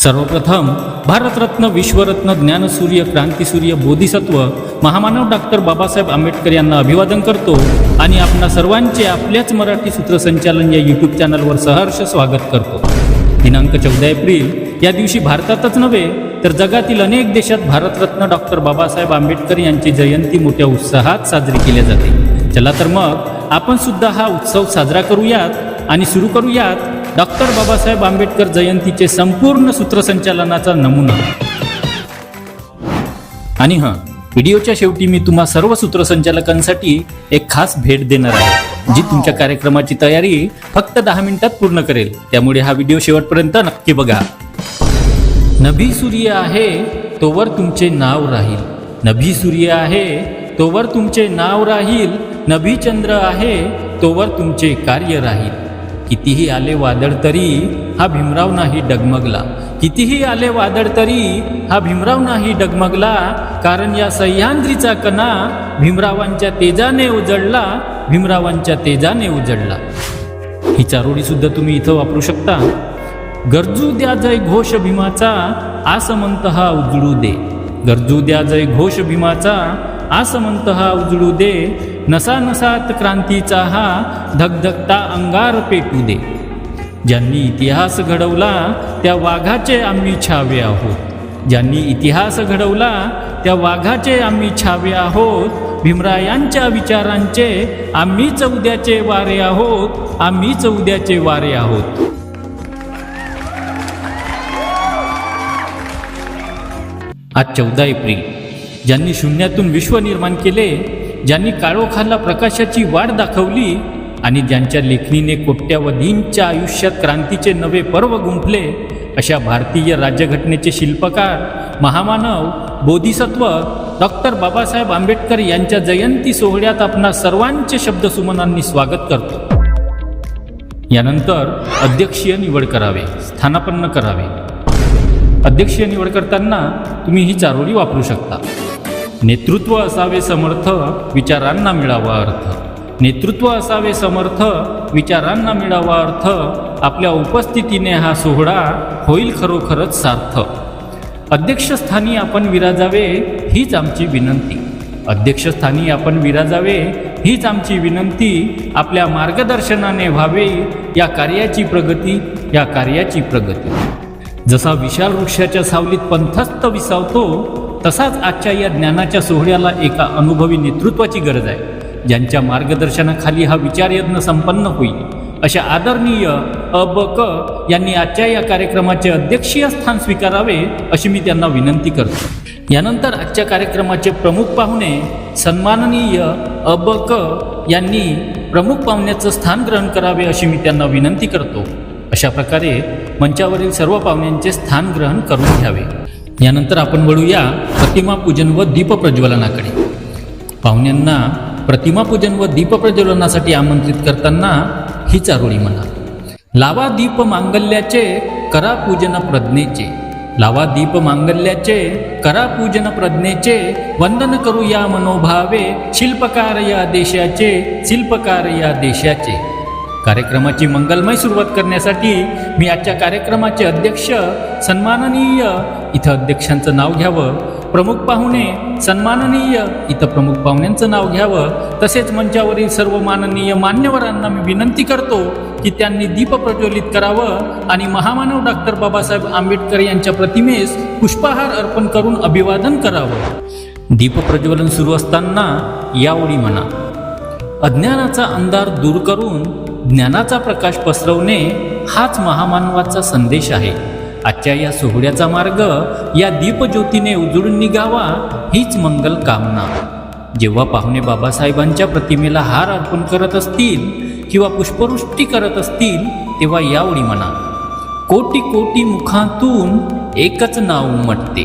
सर्वप्रथम भारतरत्न, विश्वरत्न, ज्ञानसूर्य, क्रांतीसूर्य, बोधिसत्व महामानव डॉक्टर बाबासाहेब आंबेडकर यांना अभिवादन करतो आणि आपणा सर्वांचे आपल्याच मराठी सूत्रसंचालन या यूट्यूब चॅनलवर सहर्ष स्वागत करतो. दिनांक 14 एप्रिल या दिवशी भारतातच नव्हे तर जगातील अनेक देशात भारतरत्न डॉक्टर बाबासाहेब आंबेडकर यांची जयंती मोठ्या उत्साहात साजरी केली जाते. चला तर मग आपण सुद्धा हा उत्सव साजरा करूयात आणि सुरू करूयात डॉक्टर बाबासाहेब आंबेडकर जयंतीचे संपूर्ण सूत्रसंचालनाचा नमुना. आणि व्हिडिओच्या शेवटी मी तुम्हा सर्व सूत्रसंचालकांसाठी एक खास भेट देणार आहे, जी तुमच्या कार्यक्रमाची तयारी फक्त 10 मिनिटात पूर्ण करेल. त्यामुळे हा व्हिडिओ शेवटपर्यंत नक्की बघा. नभी सूर्य आहे तोवर तुमचे नाव राहील, नभी सूर्य आहे तोवर तुमचे नाव राहील, नभी चंद्र आहे तोवर तुमचे कार्य राहील. कितीही आले वादळ तरी हा भीमराव नाही डगमगला, कितीही आले वादळ तरी हा भीमराव नाही डगमगला, कारण या सह्याद्रीचा कणा भीमरावांच्या तेजाने उजळला, भीमरावांच्या तेजाने उजळला. ही चारोळी सुद्धा तुम्ही इथं वापरू शकता. गरजू द्या जय घोष भीमाचा, आसमंत हा उजळू दे, गरजू द्या जय घोष भीमाचा, आसमंत हा उजळू दे, नसा नसात क्रांतीचा हा धगधगता अंगार पेटू दे. ज्यांनी इतिहास घडवला त्या वाघाचे आम्ही छावे आहोत, ज्यांनी इतिहास घडवला त्या वाघाचे आम्ही छावे आहोत, भीमरायांच्या विचारांचे आम्हीच उद्याचे वारे आहोत, आम्हीच उद्याचे वारे आहोत. आज 14 एप्रिल. ज्यांनी शून्यातून विश्व निर्माण केले, ज्यांनी काळोखाला प्रकाशाची वाट दाखवली आणि ज्यांच्या लेखणीने कोट्यावधींच्या आयुष्यात क्रांतीचे नवे पर्व गुंफले, अशा भारतीय राज्यघटनेचे शिल्पकार, महामानव, बोधिसत्व डॉक्टर बाबासाहेब आंबेडकर यांच्या जयंती सोहळ्यात आपणा सर्वांचे शब्दसुमनांनी स्वागत करतो. यानंतर अध्यक्षीय निवड करावे, स्थानापन्न करावे. अध्यक्षीय निवड करताना तुम्ही ही चारोळी वापरू शकता. नेतृत्व असावे समर्थ, विचारांना मिळावा अर्थ, नेतृत्व असावे समर्थ, विचारांना मिळावा अर्थ, आपल्या उपस्थितीने हा सोहळा होईल खरोखरच सार्थ. अध्यक्षस्थानी आपण विराजावे हीच आमची विनंती, अध्यक्षस्थानी आपण विराजावे हीच आमची विनंती, आपल्या मार्गदर्शनाने व्हावे या कार्याची प्रगती, या कार्याची प्रगती. जसा विशाल वृक्षाच्या सावलीत पंथस्थ विसावतो, तसाच आजच्या या ज्ञानाच्या सोहळ्याला एका अनुभवी नेतृत्वाची गरज आहे, ज्यांच्या मार्गदर्शनाखाली हा विचारयज्ञ संपन्न होईल. अशा आदरणीय क यांनी आजच्या या कार्यक्रमाचे अध्यक्षीय स्थान स्वीकारावे अशी मी त्यांना विनंती करतो. यानंतर आजच्या कार्यक्रमाचे प्रमुख पाहुणे सन्माननीय क यांनी प्रमुख पाहुण्याचं स्थान ग्रहण करावे अशी मी त्यांना विनंती करतो. अशा प्रकारे मंचावरील सर्व पाहुण्यांचे स्थान ग्रहण करून घ्यावे. यानंतर आपण वळूया प्रतिमा पूजन व दीप प्रज्वलनाकडे. पाहुण्यांना प्रतिमा पूजन व दीप प्रज्वलनासाठी आमंत्रित करताना ही चारोळी म्हणा. लावा दीप मांगल्याचे, करा पूजन प्रज्ञेचे, लावा दीप मांगल्याचे, करा पूजन प्रज्ञेचे, वंदन करू या मनोभावे, शिल्पकार या देशाचे, शिल्पकार या देशाचे. कार्यक्रमाची मंगलमय सुरुवात करण्यासाठी मी आजच्या कार्यक्रमाचे अध्यक्ष सन्माननीय, इथं अध्यक्षांचं नाव घ्यावं, प्रमुख पाहुणे सन्माननीय, इथं प्रमुख पाहुण्यांचं नाव घ्यावं, तसेच मंचावरील सर्व माननीय मान्यवरांना मी विनंती करतो की त्यांनी दीप प्रज्वलित करावं आणि महामानव डॉक्टर बाबासाहेब आंबेडकर यांच्या प्रतिमेस पुष्पहार अर्पण करून अभिवादन करावं. दीप प्रज्वलन सुरू असताना या ओळी म्हणा. अज्ञानाचा अंधार दूर करून ज्ञानाचा प्रकाश पसरवणे हाच महामानवाचा संदेश आहे. आजच्या या सोहळ्याचा मार्ग या दीपज्योतीने उजळून निघावा हीच मंगल कामना. जेव्हा पाहुणे बाबासाहेबांच्या प्रतिमेला हार अर्पण करत असतील किंवा पुष्पवृष्टी करत असतील, तेव्हा या ओळी म्हणा. कोटी कोटी मुखातून एकच नाव उमटते,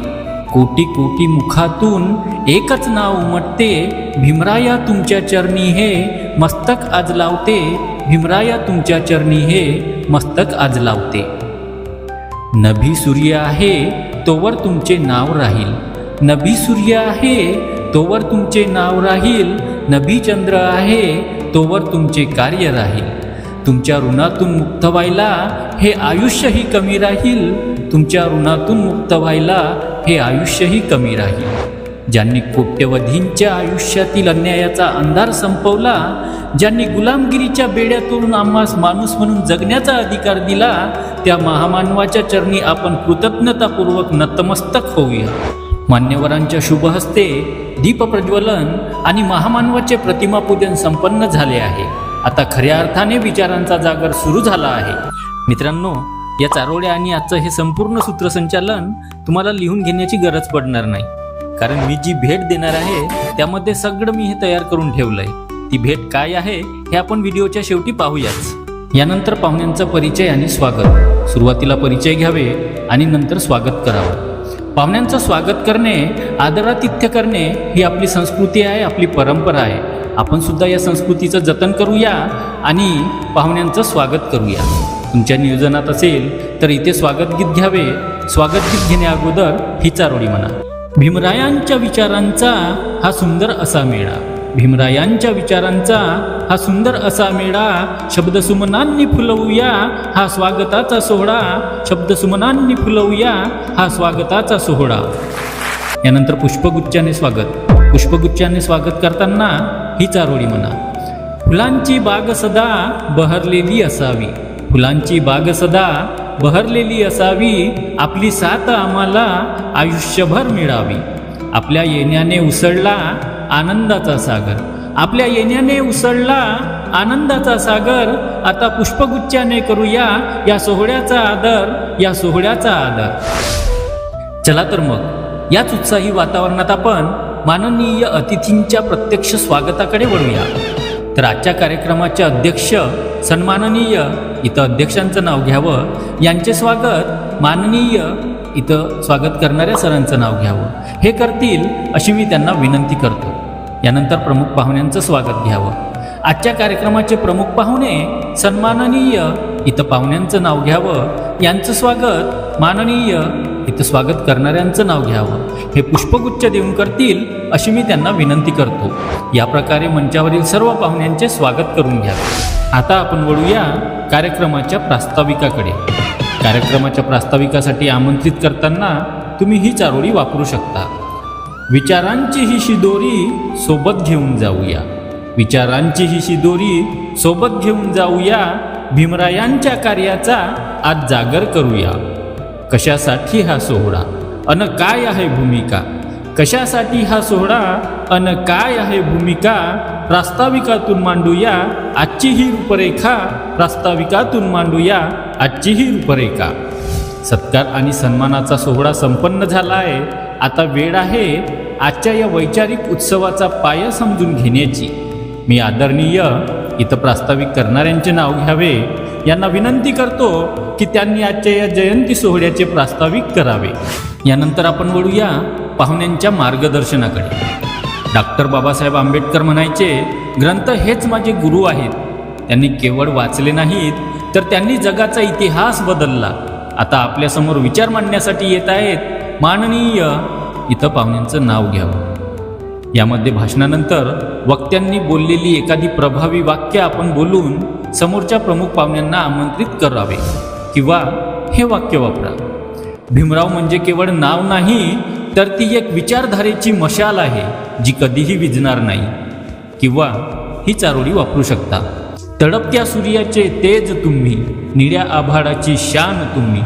कोटी कोटी मुखातून एकच नाव उमटते, भीमराया तुमच्या चरणी हे मस्तक आज लावते, भीमराया तुमच्या चरणी हे मस्तक आज लावते. नभी सूर्य आहे तोवर तुमचे नाव राहील, नभी सूर्य आहे तोवर तुमचे नाव राहील, नभी चंद्र आहे तोवर तुमचे कार्य राहील. तुमच्या ऋणातून मुक्त व्हायला हे आयुष्यही कमी राहील, तुमच्या ऋणातून मुक्त व्हायला हे आयुष्यही कमी राहील. ज्यांनी कोट्यवधींच्या आयुष्यातील अन्यायाचा अंधार संपवला, ज्यांनी गुलामगिरीच्या बेड्यातून आम्हास माणूस म्हणून जगण्याचा अधिकार दिला, त्या महामानवाच्या चरणी आपण कृतज्ञतापूर्वक नतमस्तक होऊया. मान्यवरांच्या शुभहस्ते दीपप्रज्वलन आणि महामानवाचे प्रतिमापूजन संपन्न झाले आहे. आता खऱ्या अर्थाने विचारांचा जागर सुरू झाला आहे. मित्रांनो, या चारोळ्या आणि आजचं हे संपूर्ण सूत्रसंचालन तुम्हाला लिहून घेण्याची गरज पडणार नाही, कारण मी जी भेट देणार आहे त्यामध्ये सगळं मी हे तयार करून ठेवलंय. ती भेट काय आहे हे आपण व्हिडिओच्या शेवटी पाहूयाच. यानंतर पाहुण्यांचा परिचय आणि स्वागत. सुरुवातीला परिचय घ्यावे आणि नंतर स्वागत करावं. पाहुण्यांचं स्वागत करणे, आदरातिथ्य करणे ही आपली संस्कृती आहे, आपली परंपरा आहे. आपण सुद्धा या संस्कृतीचं जतन करूया आणि पाहुण्यांचं स्वागत करूया. तुमच्या नियोजनात असेल तर इथे स्वागत गीत घ्यावे. स्वागत गीत घेण्या अगोदर ही चारोळी म्हणा. भीमरायांच्या विचारांचा हा सुंदर असा मेळा, भीमरायांच्या विचारांचा हा सुंदर असा मेळा, शब्दसुमनांनी फुलवूया हा स्वागताचा सोहळा, शब्दसुमनांनी फुलवूया हा स्वागताचा सोहळा. यानंतर पुष्पगुच्छाने स्वागत. पुष्पगुच्छाने स्वागत करताना ही चारोळी म्हणा. फुलांची बाग सदा बहरलेली असावी, फुलांची बाग सदा बहरलेली असावी, आपली साथ आम्हाला आयुष्यभर मिळावी. आपल्या येण्याने उसळला आनंदाचा सागर, आपल्या येण्याने उसळला आनंदाचा सागर, आता पुष्पगुच्छाने करूया या सोहळ्याचा आदर, या सोहळ्याचा आदर. चला तर मग याच उत्साही वातावरणात आपण माननीय अतिथींच्या प्रत्यक्ष स्वागताकडे वळूया. तर आजच्या कार्यक्रमाचे अध्यक्ष सन्माननीय, इथं अध्यक्षांचं नाव घ्यावं, यांचे स्वागत माननीय, इथं स्वागत करणाऱ्या सरांचं नाव घ्यावं. हे करतील अशी मी त्यांना विनंती करतो. यानंतर प्रमुख पाहुण्यांचं स्वागत घ्यावं. आजच्या कार्यक्रमाचे प्रमुख पाहुणे सन्माननीय, इथं पाहुण्यांचं नाव घ्यावं, यांचं स्वागत माननीय, इथं स्वागत करणाऱ्यांचं नाव घ्यावं. हे पुष्पगुच्छ देऊन करतील अशी मी त्यांना विनंती करतो. या प्रकारे मंचावरील सर्व पाहुण्यांचे स्वागत करून घ्या. आता आपण वळूया कार्यक्रमाच्या प्रास्ताविकाकडे. कार्यक्रमाच्या प्रास्ताविकासाठी आमंत्रित करताना तुम्ही ही चारोळी वापरू शकता. विचारांची ही शिदोरी सोबत घेऊन जाऊया, विचारांची ही शिदोरी सोबत घेऊन जाऊया, भीमरायांच्या कार्याचा आज जागर करूया. कशासाठी हा सोहळा अन काय आहे भूमिका, कशासाठी हा सोहळा अन काय आहे भूमिका, प्रास्ताविकातून मांडूया आजची ही रूपरेखा, प्रास्ताविकातून मांडूया आजची ही रूपरेखा. सत्कार आणि सन्मानाचा सोहळा संपन्न झाला आहे. आता वेळ आहे आजच्या या वैचारिक उत्सवाचा पाया समजून घेण्याची. मी आदरणीय, इथं प्रास्ताविक करणाऱ्यांचे नाव घ्यावे, यांना विनंती करतो की त्यांनी आजच्या या जयंती सोहळ्याचे प्रास्ताविक करावे. यानंतर आपण वळूया पाहुण्यांच्या मार्गदर्शनाकडे. डॉक्टर बाबासाहेब आंबेडकर म्हणायचे, ग्रंथ हेच माझे गुरु आहेत. त्यांनी केवळ वाचले नाहीत तर त्यांनी जगाचा इतिहास बदलला. आता आपल्यासमोर विचार मांडण्यासाठी येत आहेत माननीय, इथं पाहुण्यांचं नाव घ्यावं. यामध्ये भाषणानंतर वक्त्यांनी बोललेली एखादी प्रभावी वाक्य आपण बोलून समोरच्या प्रमुख पाहुण्यांना आमंत्रित करावे किंवा हे वाक्य वापरा. भीमराव म्हणजे केवळ नाव नाही तर ती एक विचारधारेची मशाल आहे जी कधीही विझणार नाही. किंवा ही चारोळी वापरू शकता. तडपत्या सूर्याचे तेज तुम्ही, निळ्या आभाळाची शान तुम्ही,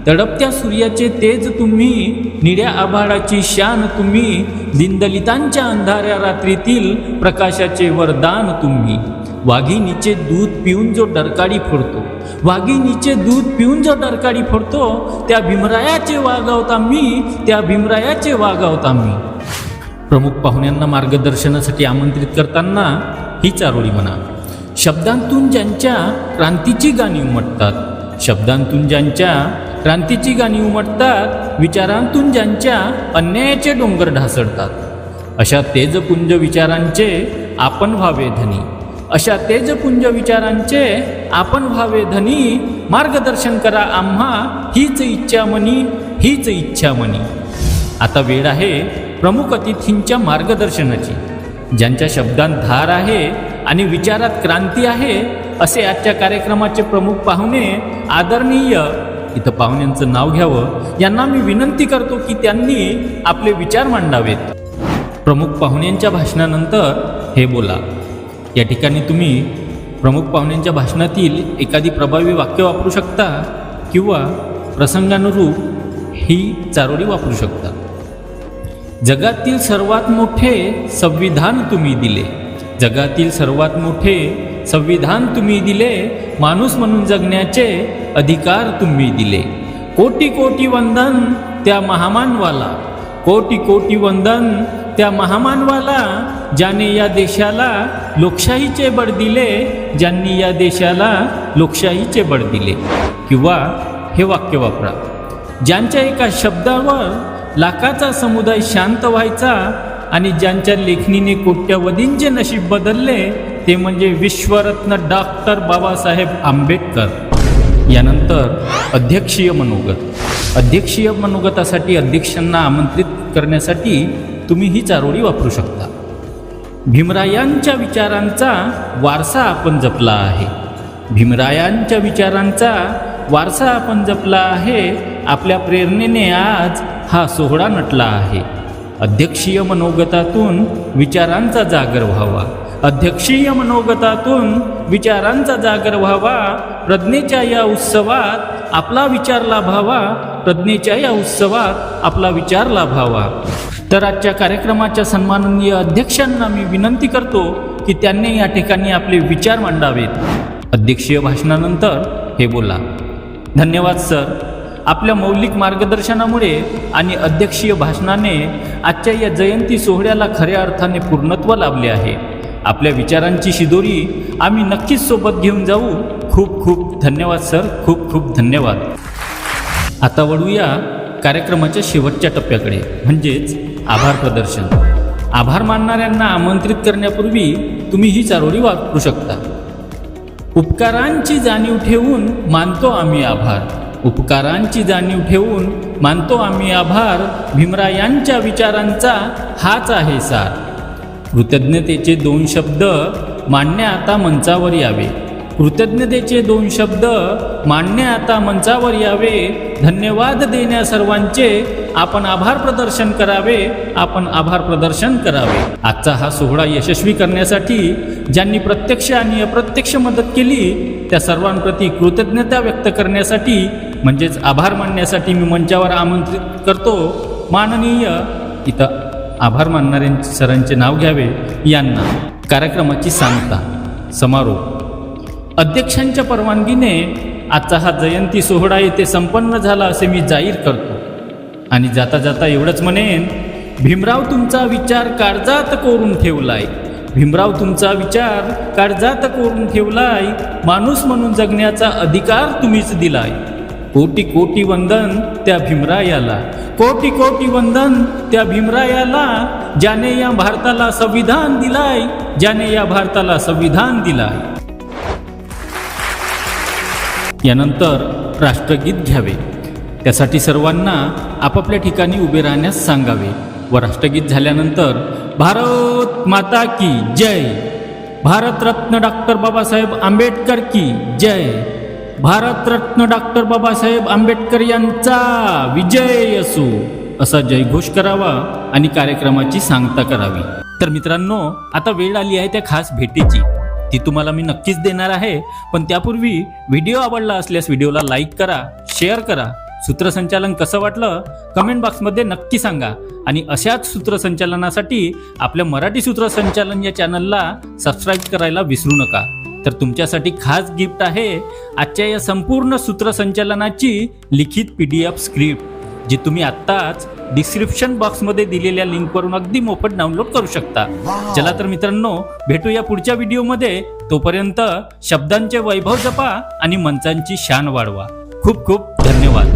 तडपत्या सूर्याचे तेज तुम्ही, निळ्या आभाळाची शान तुम्ही, दिनदलितांच्या अंधाऱ्या रात्रीतील प्रकाशाचे वरदान तुम्ही. वाघिणीचे दूध पिऊन जो डरकाळी फोडतो, वाघिणीचे दूध पिऊन जो डरकाळी फोडतो, त्या भीमरायाचे वागावता मी, त्या भीमरायाचे वागावता मी. प्रमुख पाहुण्यांना मार्गदर्शनासाठी आमंत्रित करताना ही चारोळी म्हणा. शब्दांतून ज्यांच्या क्रांतीची गाणी उमटतात, शब्दांतून ज्यांच्या क्रांतीची गाणी उमटतात, विचारांतून ज्यांच्या अन्यायाचे डोंगर ढासळतात, अशा तेजपुंज विचारांचे आपण व्हावे धनी, अशा तेजपुंज विचारांचे आपण व्हावे धनी. मार्गदर्शन करा आम्हा, हीच इच्छा मनी, हीच इच्छा मनी. आता वेळ आहे प्रमुख अतिथींच्या मार्गदर्शनाची. ज्यांच्या शब्दांत धार आहे आणि विचारात क्रांती आहे, असे आजच्या कार्यक्रमाचे प्रमुख पाहुणे आदरणीय, इथं पाहुण्यांचं नाव घ्यावं, यांना मी विनंती करतो की त्यांनी आपले विचार मांडावेत. प्रमुख पाहुण्यांच्या भाषणानंतर हे बोला. या ठिकाणी तुम्ही प्रमुख पाहुण्यांच्या भाषणातील एखादी प्रभावी वाक्य वापरू शकता किंवा प्रसंगानुरूप ही चारोळी वापरू शकता. जगातील सर्वात मोठे संविधान तुम्ही दिले, जगातील सर्वात मोठे संविधान तुम्ही दिले, माणूस म्हणून जगण्याचे अधिकार तुम्ही दिले. कोटी कोटी वंदन त्या महामानवाला, कोटी कोटी वंदन त्या महामानवाला, ज्याने या देशाला लोकशाहीचे बळ दिले, ज्यांनी या देशाला लोकशाहीचे बळ दिले. किंवा हे वाक्य वापरा. ज्यांच्या एका शब्दावर लाखाचा समुदाय शांत व्हायचा आणि ज्यांच्या लेखणीने कोट्यवधींचे नशीब बदलले, ते म्हणजे विश्वरत्न डॉक्टर बाबासाहेब आंबेडकर. यानंतर अध्यक्षीय मनोगत. अध्यक्षीय मनोगतासाठी अध्यक्षांना आमंत्रित करण्यासाठी तुम्ही ही चारोळी वापरू शकता. भीमरायांच्या विचारांचा वारसा आपण जपला आहे, भीमरायांच्या विचारांचा वारसा आपण जपला आहे, आपल्या प्रेरणेने आज हा सोहळा नटला आहे. अध्यक्षीय मनोगतातून विचारांचा जागर व्हावा, अध्यक्षीय मनोगतातून विचारांचा जागर व्हावा. प्रज्ञेच्या या उत्सवात आपला विचार लाभावा, प्रज्ञेच्या या उत्सवात आपला विचार लाभावा. तर आजच्या कार्यक्रमाच्या सन्माननीय अध्यक्षांना मी विनंती करतो की त्यांनी या ठिकाणी आपले विचार मांडावेत. अध्यक्षीय भाषणानंतर हे बोला. धन्यवाद सर. आपल्या मौलिक मार्गदर्शनामुळे आणि अध्यक्षीय भाषणाने आजच्या या जयंती सोहळ्याला खऱ्या अर्थाने पूर्णत्व लाभले आहे. आपल्या विचारांची शिदोरी आम्ही नक्कीच सोबत घेऊन जाऊ. खूप खूप धन्यवाद सर, खूप खूप धन्यवाद. आता वळूया कार्यक्रमाच्या शेवटच्या टप्प्याकडे, म्हणजेच आभार प्रदर्शन. आभार मानणाऱ्यांना आमंत्रित करण्यापूर्वी तुम्ही ही चारोळी वापरू शकता. उपकारांची जाणीव ठेवून मानतो आम्ही आभार, उपकारांची जाणीव ठेवून मानतो आम्ही आभार. भीमरायांच्या विचारांचा हाच आहे सार. कृतज्ञतेचे 2 शब्द मांडणे आता मंचावर यावे, कृतज्ञतेचे 2 शब्द मांडणे आता मंचावर यावे. धन्यवाद देण्या सर्वांचे आपण आभार प्रदर्शन करावे, आपण आभार प्रदर्शन करावे. आजचा हा सोहळा यशस्वी करण्यासाठी ज्यांनी प्रत्यक्ष आणि अप्रत्यक्ष मदत केली त्या सर्वांप्रती कृतज्ञता व्यक्त करण्यासाठी, म्हणजेच आभार मानण्यासाठी मी मंचावर आमंत्रित करतो माननीय, इथं आभार मानणाऱ्या सरांचे नाव घ्यावे यांना. कार्यक्रमाची सांगता समारोप. अध्यक्षांच्या परवानगीने आजचा हा जयंती सोहळा येथे संपन्न झाला असे मी जाहीर करतो. आणि जाता जाता एवढंच म्हणेन, भीमराव तुमचा विचार काळजात कोरून ठेवलाय, भीमराव तुमचा विचार काळजात कोरून ठेवलाय. माणूस म्हणून जगण्याचा अधिकार तुम्हीच दिलाय. कोटी कोटी वंदन त्या भीमरायाला, कोटी कोटी वंदन त्या भीमरायाला, ज्याने या भारताला संविधान दिलाय, ज्याने या भारताला संविधान दिलाय. यानंतर राष्ट्रगीत घ्यावे. त्यासाठी सर्वांना आपापल्या ठिकाणी उभे राहण्यास सांगावे व राष्ट्रगीत झाल्यानंतर भारत माता की जय, भारतरत्न डॉक्टर बाबासाहेब आंबेडकर की जय, भारतरत्न डॉक्टर बाबासाहेब आंबेडकर यांचा विजय असो, असा जयघोष करावा आणि कार्यक्रमाची सांगता करावी. तर मित्रांनो, आता वेळ आली आहे त्या खास भेटीची. ती तुम्हाला मी नक्कीच देणार आहे, पण त्यापूर्वी व्हिडिओ आवडला असल्यास व्हिडिओला लाईक करा, शेअर करा. सूत्रसंचालन कसं वाटलं कमेंट बॉक्समध्ये नक्की सांगा. आणि अशाच सूत्रसंचालनासाठी आपल्या मराठी सूत्रसंचालन या चॅनलला सबस्क्राईब करायला विसरू नका. तर तुमच्यासाठी खास गिफ्ट आहे आजच्या या संपूर्ण सूत्रसंचालनाची लिखित PDF स्क्रिप्ट, जी तुम्ही आत्ताच डिस्क्रिप्शन बॉक्समध्ये दिलेल्या लिंकवरून अगदी मोफत डाउनलोड करू शकता. चला तर मित्रांनो, भेटूया पुढच्या व्हिडिओमध्ये. तोपर्यंत शब्दांचे वैभव जपा आणि मंचांची शान वाढवा. खूप खूप धन्यवाद.